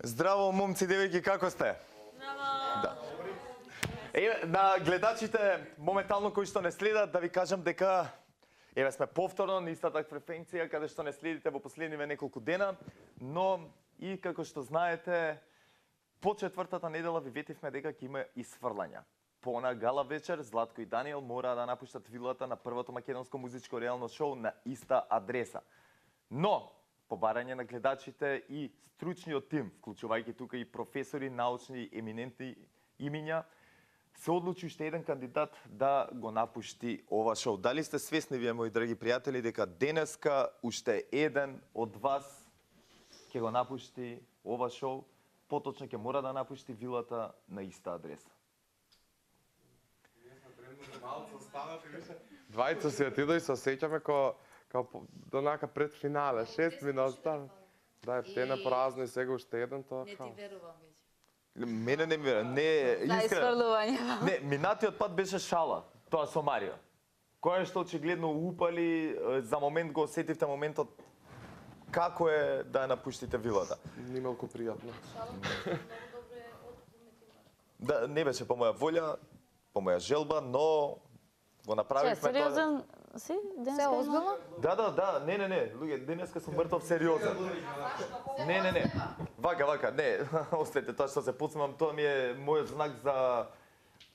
Здраво, момци, девојки, како сте? Да. На гледачите моментално кои што не следат, да ви кажам дека еве сме повторно на истата фреквенција каде што не следите во последниве неколку дена, но и како што знаете, по четвртата недела ви ветивме дека ќе има исфрлања. По она гала вечер, Златко и Даниел мора да напуштат вилата на првото македонско музичко реално шоу на иста адреса. Но, по барање на гледачите и стручниот тим, вклучувајќи тука и професори, научни, еминентни имиња, се одлучи уште еден кандидат да го напушти ова шоу. Дали сте свесни, вие, мои драги пријатели, дека денеска уште еден од вас ќе го напушти ова шоу, поточно ќе мора да напушти вилата на иста адреса? Двајца се отидој, се сеќаме као донака пред финале, 6 минути остава. Да, те на празно и сега уште еден тоа. Не ти верувам веќе. Мене не ми верува. Не, За искрено. исфрлување. Не, минатиот пат беше шала, тоа со Марио. Кој што очигледно упали, за момент го осетивте моментот како е да ја напуштите вилата. Нималку пријатно. Да, не беше по моја волја, по моја желба, но го направивме тоа. Сериозен си? Се озбилно? Да, не, луѓе, денеска сум мртов сериозен. Не. Вака, не, оставете тоа што се подсмевам, тоа ми е мојот знак за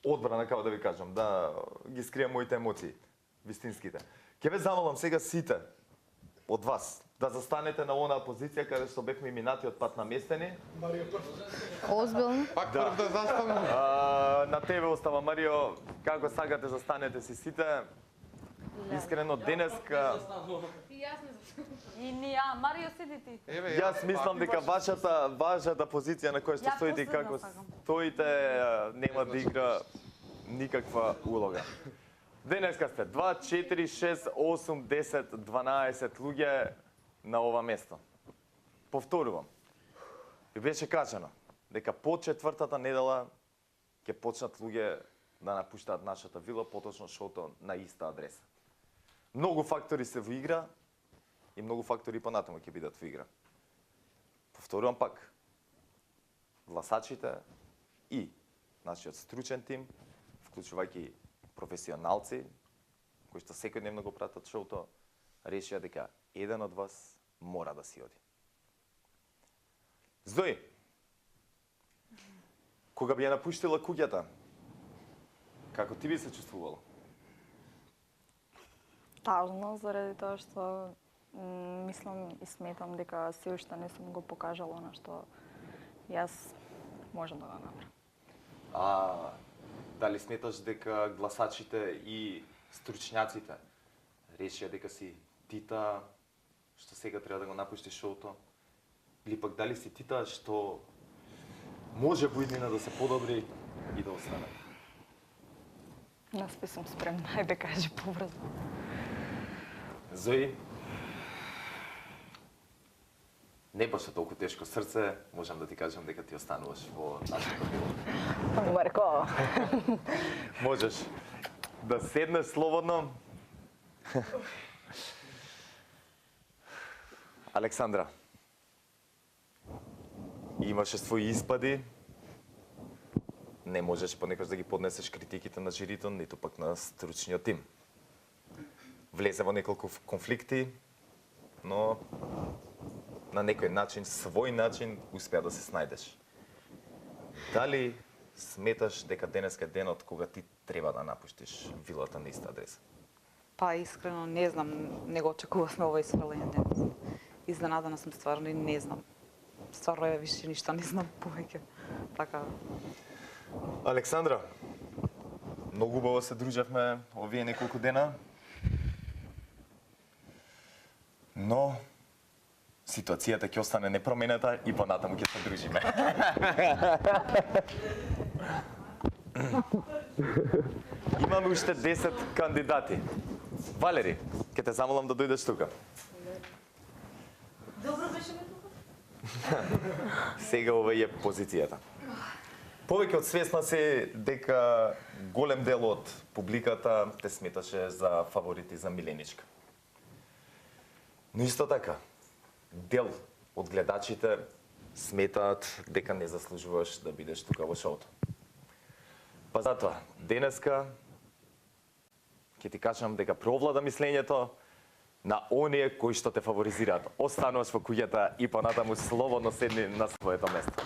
одбрана, како да ви кажам, да ги скријам моите емоции, вистинските. Ќе ве замолам сега сите од вас да застанете на онаа позиција каде што бевме минатиот пат наместени. Озбилно? Пак прв да заставам. На тебе остава Марио, како сакате застанете си сите. Искрено денеска И ние, Марио седи ти. јас мислам дека вашата позиција на која што Ја стоите и посебно како сакам. стоите нема да игра никаква улога. Денеска сте 2, 4, 6, 8, 10, 12 луѓе на ова место. Повторувам. Ви беше кажано дека по четвртата недела ќе почнат луѓе да напуштаат нашата вила, поточно шоуто на иста адреса. Многу фактори се во игра и многу фактори понатаму ќе бидат во игра. Повторувам пак. Гласачите и нашиот стручен тим, вклучувајќи професионалци кои што секојдневно го пратат шоуто, решија дека еден од вас мора да си оди. Зои, кога би ја напуштила куќата, како ти би се чувствувала? Тажно, заради тоа што мислам и сметам дека се уште не сум го покажала на што јас можам да го направам. Дали сметаш дека гласачите и стручњаците решија дека си тита што сега треба да го напушти шоуто? Или пак дали си тита што може во иднина да се подобри и да остане? Јас сум спремна, ајде кажи побрзо. Зои, не баше толку тешко срце, можам да ти кажам дека ти остануваш во нашата вила. Марко. Можеш да седнеш слободно. Александра, имаше своји испади, не можеш понекогаш да ги поднесеш критиките на жирито, ниту пак на стручниот тим. Влезе во неколку конфликти, но на некој начин, свој начин, успеа да се снајдеш. Дали сметаш дека денеска е денот кога ти треба да напуштиш вилата на иста адреса? Па искрено не знам, не го очекувавме ова исфрлање денес. Изненадана сум стварно и не знам. Стварно е више ништо не знам повеќе. Така. Александра, многу убаво се дружевме овие неколку дена. Но ситуацијата ќе остане непроменета и понатаму ќе се дружиме. Имаме уште 10 кандидати. Валери, ќе те замолам да дојдеш тука. Добро беше ме тука? Сега ова е позицијата. Повеќе од свесна се дека голем дел од публиката те сметаше за фаворити за Миленичка. Но исто така, дел од гледачите сметаат дека не заслужуваш да бидеш тука во шоуто. Па затоа, денеска ќе ти кажам дека преовлада мислењето на оние кои што те фаворизираат. Остануваш во куќата и понатаму слободно седни на своето место.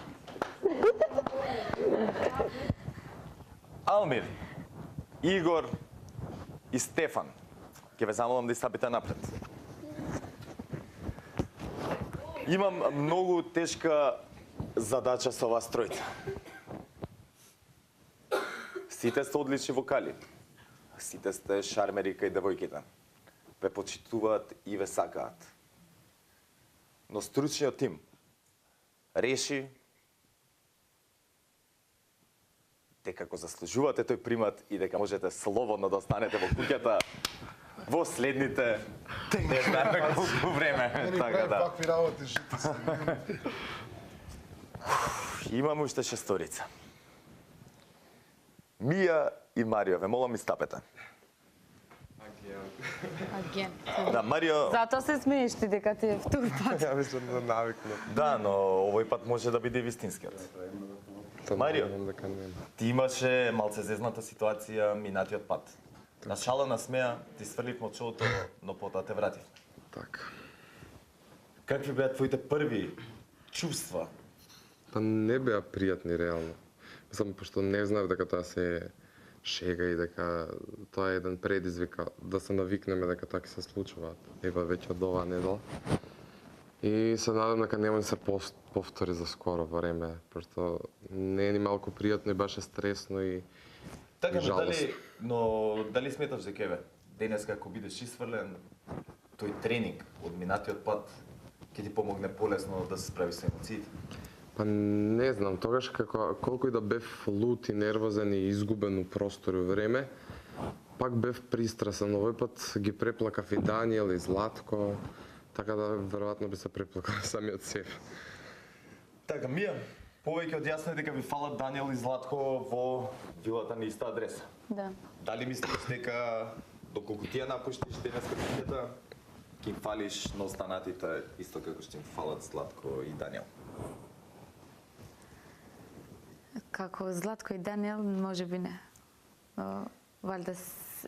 Алмир, Игор и Стефан, ќе ве замолам да стапите напред. Имам многу тешка задача со вас тројца. Сите сте одлични вокали. Сите сте шармери кај девојките. Ве почитуваат и ве сакаат. Но стручниот тим реши дека го заслужувате тој примат и дека можете слободно да останете во куќата во следните не знам колку време. Така да. Вакви работи, жити се. Имам уште шесторица. Мија и Марио, ве молам стапете. Агент. Да, Марио, Затоа се смееш ти дека ти е втор пат. Ја мислам да навикнав. да, но овој пат може да биде вистинскиот. Марио. Дека нема. Ти имаше малце зезната ситуација минатиот пат. На шала на смеа ти сврливме од шоуто, но потоа те вратив. Така. Какви беа твоите први чувства? Па не беа пријатни реално. Мислам, пошто не знаев дека тоа се е шега и дека тоа е еден предизвик да се навикнеме дека така се случуваат. Ева веќе од оваа недела. И се надам дека нема да се повтори за скоро време, пошто не е ни малку пријатно и беше стресно и Така, жалост. дали сметаш дека еве денеска ако бидеш исфрлен, тој тренинг од минатиот пат ќе ти помогне полесно да се справиш со емоциите? Па не знам, тогаш колку и да бев лут и нервозен и изгубен у простор и време, пак бев пристрасен. Овој пат ги преплакав и Даниел и Златко, така да веројатно би се преплакал самиот себе. Така, Мија, повеќе од јасно е дека ви фалат Даниел и Златко во вилата на иста адреса. Да. Дали мислиш дека доколку ти ја напуштиш денеска куќата, ќе им фалиш на останатите исто како што им фалат Златко и Даниел? Како Златко и Даниел, може би не. Но, валјда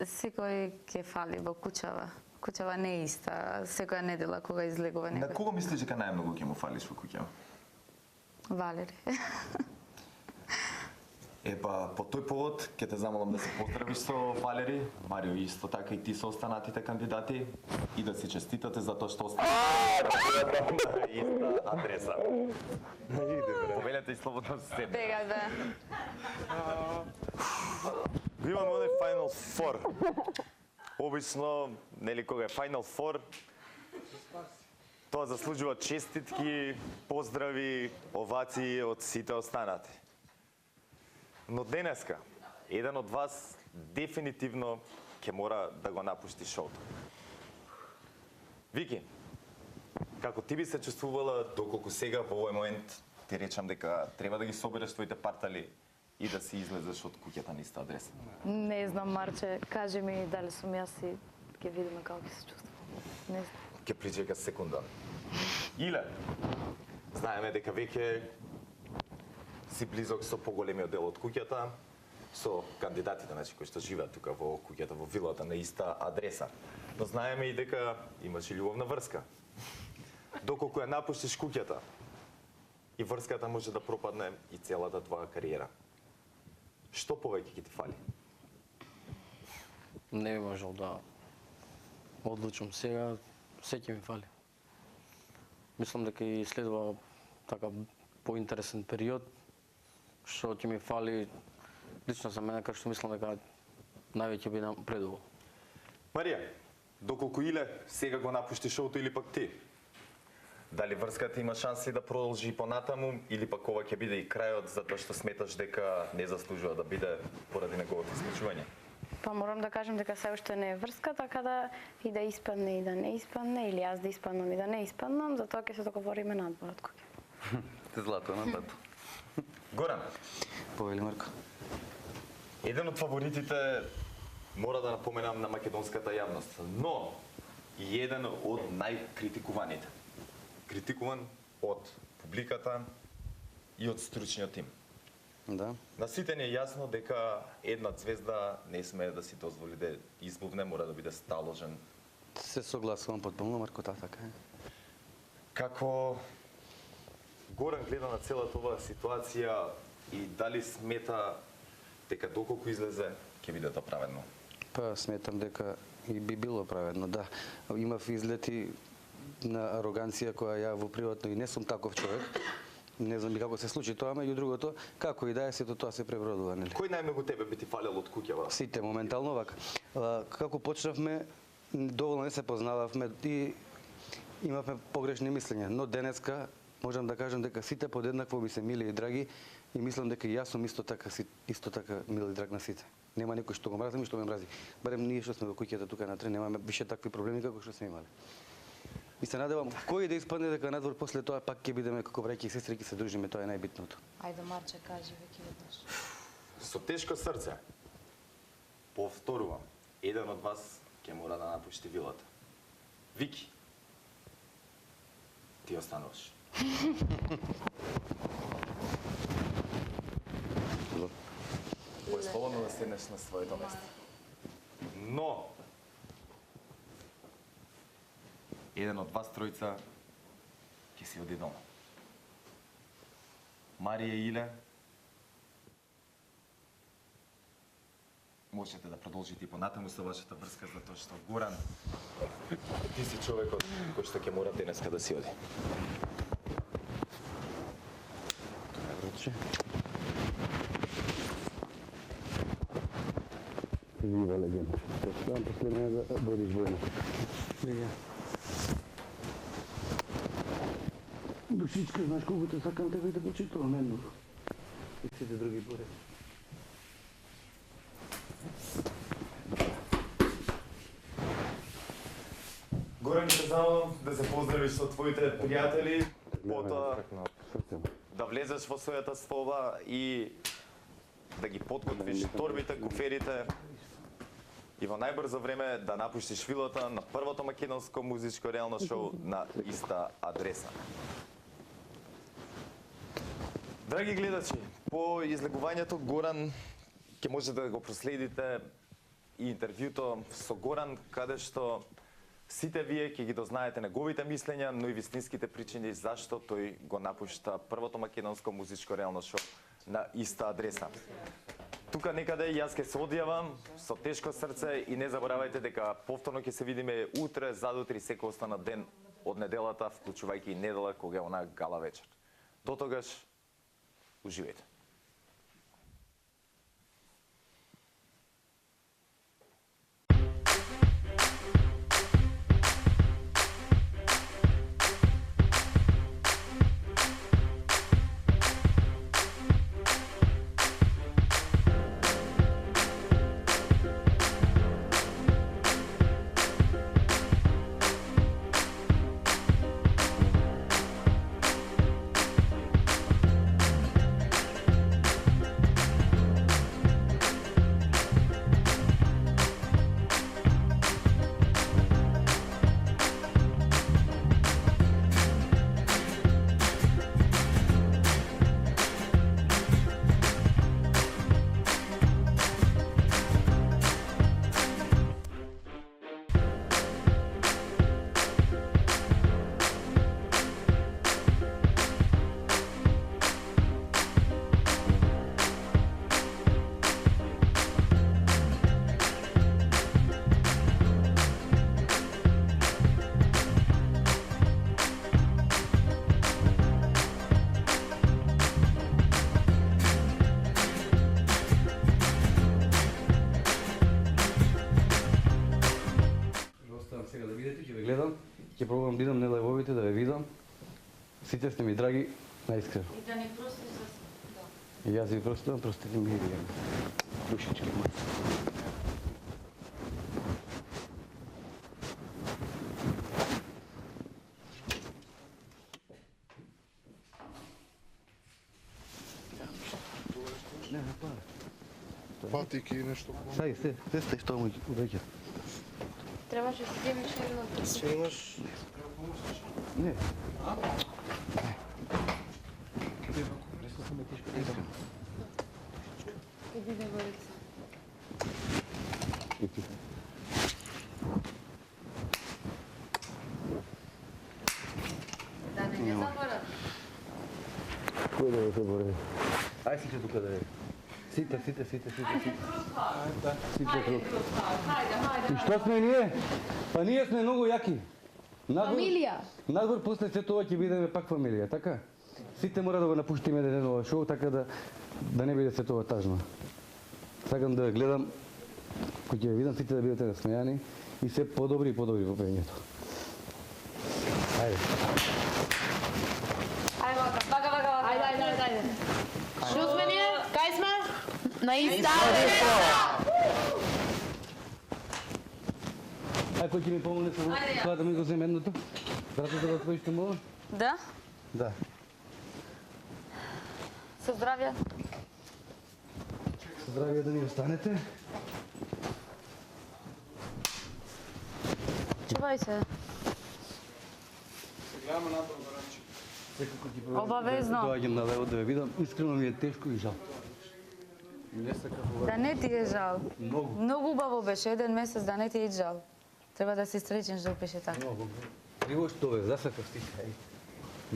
секој ќе фали во куќава. Куќава не е иста, секоја недела кога излегува На некој. кого мислиш дека најмногу ќе му фалиш во куќава? Валери. Епа, по тој повод ќе те замолам да се поздравиш со Валери, Марио исто така и ти со останатите кандидати и да си честитате за тоа што останате на иста адреса. Повелете и слободно се седне. Тега да. Го имаме оној Final Four. Обично, нели кога е Final Four, тоа заслужува честитки, поздрави, овации од сите останати. Но денеска, еден од вас дефинитивно ќе мора да го напушти шоуто. Вики, како ти би се чувствувала доколку сега во овој момент ти речам дека треба да ги собереш твоите партали и да си излезеш од куќата на иста адреса? Не знам, Марче, кажи ми дали сум јас и ќе видиме како ќе се чувствувам. Не знам. Ќе причека секунда. Иле, знаеме дека веќе си близок со поголемиот дел од куќата, со кандидатите значи, кои што живеат тука во куќата, во вилата на иста адреса. Но знаеме и дека имаш и љубовна врска. Доколку ја напуштиш куќата, и врската може да пропадне и целата твоја кариера. Што повеќе ќе ти фали? Не би можел да одлучам сега, се ќе ми фали. Мислам дека и следува така поинтересен период, што ќе ми фали лично за мене, како што мислам дека највеќе би напредувал. Марија, доколку Иле сега го напушти шоуто или пак ти? Дали врската има шанси да продолжи понатаму или пак ова ќе биде и крајот затоа што сметаш дека не заслужува да биде поради неговото исклучување? Па морам да кажам дека се уште не е врска, така да и да испадне и да не испадне, или јас да испаднам и да не испаднам, затоа ќе се договориме надвор од куќа. Ти злато на тато. Горан, Повели Марко. еден од фаворитите мора да напоменам на македонската јавност, но и еден од најкритикуваните. Критикуван од публиката и од стручниот тим. Да. На сите ни е јасно дека една звезда не смее да си дозволи да избувне, мора да биде сталожен. Се согласувам потполно, Марко, така е. Како Горан гледа на целата оваа ситуација и дали смета дека доколку излезе ќе биде тоа праведно? Па сметам дека и би било праведно, да. Имав излети на ароганција која ја во приватно и не сум таков човек. Не знам и како се случи тоа, меѓу другото, како и да е, сето тоа се пребродува, нели? Кој најмногу тебе би ти фалел од куќава? Сите моментално вака. Како почнавме, доволно не се познававме и имавме погрешни мислења, но денеска можам да кажам дека сите подеднакво би се мили и драги и мислам дека и јас сум исто така мил и драг на сите. Нема некој што го мразам и што ме мрази. Барем ние што сме во куќата тука натре немаме више такви проблеми како што сме имале. И се надевам кој да испадне дека надвор после тоа пак ќе бидеме како браќа и сестри, ќе се дружиме, тоа е најбитното. Ајде, Марче, кажи веќе веднаш. Со тешко срце, повторувам, еден од вас ќе мора да напушти вилата. Вики, ти остануваш. Кој слободно да седнеш на своето место. Но, еден од вас тројца ќе си оди дома. Марија и Иле, можете да продолжите и понатаму со вашата врска, затоа што Горан, ти си човекот кој што ќе мора денеска да си оди. Враче. Вива легенда. Тоа последно да водиш војна. Лега. Душичка, знаеш колку те сакам тебе да го читувам едно. И сите други поред. Горан, ќе замолам да се поздравиш со твоите пријатели, потоа да влезеш во својата соба и да ги подготвиш торбите, куферите и во најбрзо време да напуштиш вилата на првото македонско музичко реално шоу на иста адреса. Драги гледачи, по излегувањето Горан ќе можете да го проследите и интервјуто со Горан, каде што сите вие ќе ги дознаете неговите мислења, но и вистинските причини зашто тој го напушта првото македонско музичко реално шоу на иста адреса. Тука некаде јас ќе се одјавам со тешко срце и не заборавајте дека повторно ќе се видиме утре, задутре и секој останат ден од неделата, вклучувајќи и недела кога е она гала вечер. До тогаш, уживајте. Ќе пробувам да идам на левовите да ве видам. Сите сте ми драги, најискрено. И да ни простиш за се. И јас ви простувам, простите ми и вие. Душички мои. Не, не пара. Патики и нешто. Сај, се сте што му веќе. Требаше да си вземеш едно. Се имаш? Не. Кој да се бори? Ај сите тука да е. Сите. Сите круг. И што сме ние? Па ние сме многу јаки. Фамилија. Надвор после се тоа ќе бидеме пак фамилија, така? Сите мора да го напуштиме еден ова шоу, така да не биде се тоа тажно. Сакам да гледам, кој ќе видам сите да бидете насмејани и се подобри и подобри во пењето. Ајде. Ајде. Што сме ние? Кај сме? На иста Ај, кој ќе ми помогне со тоа да ми го земе едното? Братото да отвориш мола? Да? Да. Со здравје. Здравје да ни останете. Чувај се. Секако ќе Обавезно. доаѓам на лево да ве видам. Искрено ми е тешко и жал. Не сакам Да не ти е жал. Многу. Многу убаво беше, 1 месец да не ти е жал. Треба да си среќен што пише така. Многу. Криво што ве засакав ти.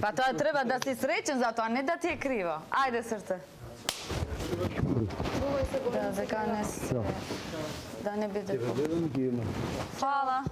Па тоа треба да си среќен за тоа, не да ти е криво. Ајде срце. Да, дека не се... Да не биде... Ќе ве гледам ги има. Фала.